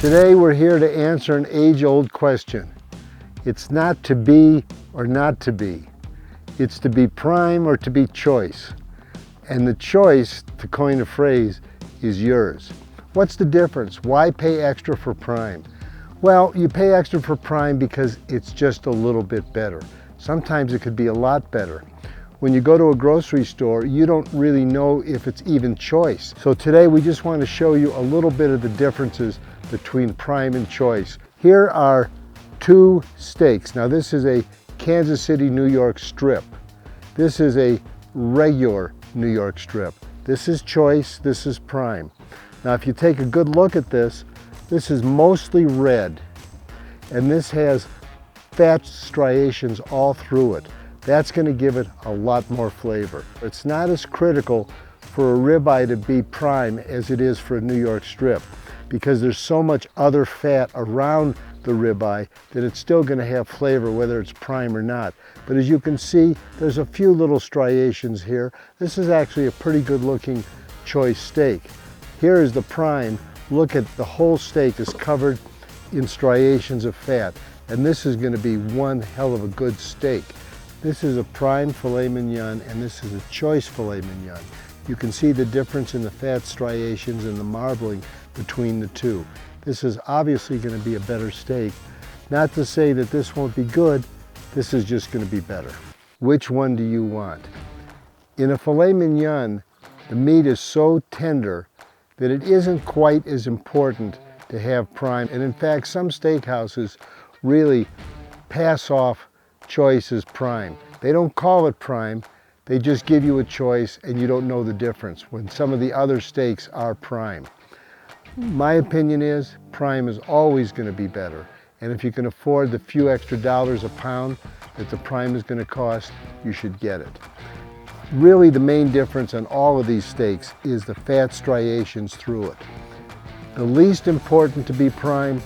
Today we're here to answer an age-old question. It's not to be or not to be. It's to be prime or to be choice. And the choice, to coin a phrase, is yours. What's the difference? Why pay extra for prime? Well, you pay extra for prime because it's just a little bit better. Sometimes it could be a lot better. When you go to a grocery store, you don't really know if it's even choice. So today we just want to show you a little bit of the differences between prime and choice. Here are two steaks. Now this is a Kansas City, New York strip. This is a regular New York strip. This is choice, this is prime. Now if you take a good look at this, this is mostly red, and this has fat striations all through it. That's going to give it a lot more flavor. It's not as critical for a ribeye to be prime as it is for a New York strip, because there's so much other fat around the ribeye that it's still going to have flavor whether it's prime or not. But as you can see, there's a few little striations here. This is actually a pretty good looking choice steak. Here is the prime. Look at the whole steak is covered in striations of fat, and this is going to be one hell of a good steak. This is a prime filet mignon and this is a choice filet mignon. You can see the difference in the fat striations and the marbling between the two. This is obviously going to be a better steak. Not to say that this won't be good, this is just going to be better. Which one do you want? In a filet mignon, the meat is so tender that it isn't quite as important to have prime. And in fact, some steakhouses really pass off choice as prime. They don't call it prime, they just give you a choice and you don't know the difference when some of the other steaks are prime. My opinion is prime is always going to be better, and if you can afford the few extra dollars a pound that the prime is going to cost, you should get it. Really the main difference on all of these steaks is the fat striations through it. The least important to be prime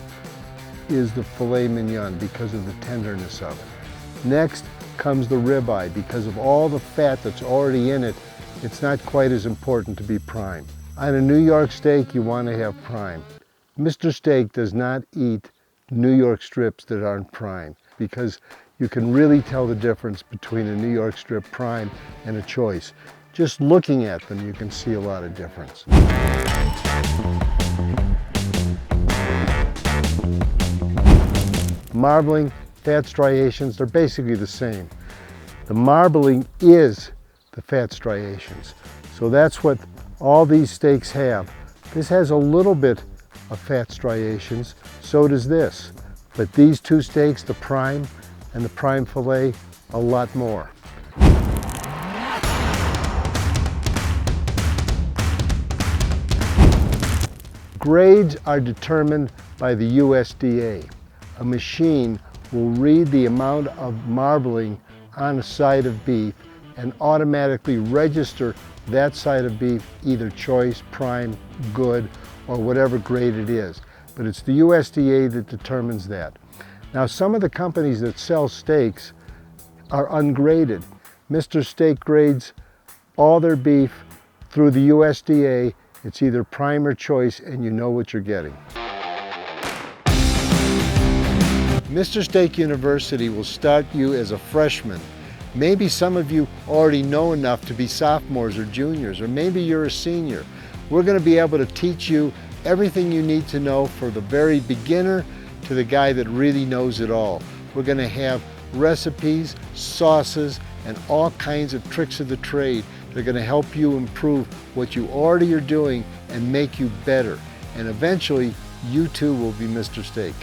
is the filet mignon because of the tenderness of it. Next comes the ribeye. Because of all the fat that's already in it, it's not quite as important to be prime. On a New York steak, you want to have prime. Mr. Steak does not eat New York strips that aren't prime, because you can really tell the difference between a New York strip prime and a choice. Just looking at them, you can see a lot of difference. Marbling, fat striations, they're basically the same. The marbling is the fat striations. So that's what all these steaks have. This has a little bit of fat striations, so does this. But these two steaks, the prime and the prime filet, a lot more. Grades are determined by the USDA. A machine will read the amount of marbling on a side of beef and automatically register that side of beef either choice, prime, good, or whatever grade it is. But it's the USDA that determines that. Now some of the companies that sell steaks are ungraded. Mr. Steak grades all their beef through the USDA. It's either prime or choice, and you know what you're getting. Mr. Steak University will start you as a freshman. Maybe some of you already know enough to be sophomores or juniors, or maybe you're a senior. We're going to be able to teach you everything you need to know, for the very beginner to the guy that really knows it all. We're going to have recipes, sauces, and all kinds of tricks of the trade that are going to help you improve what you already are doing and make you better. And eventually, you too will be Mr. Steak.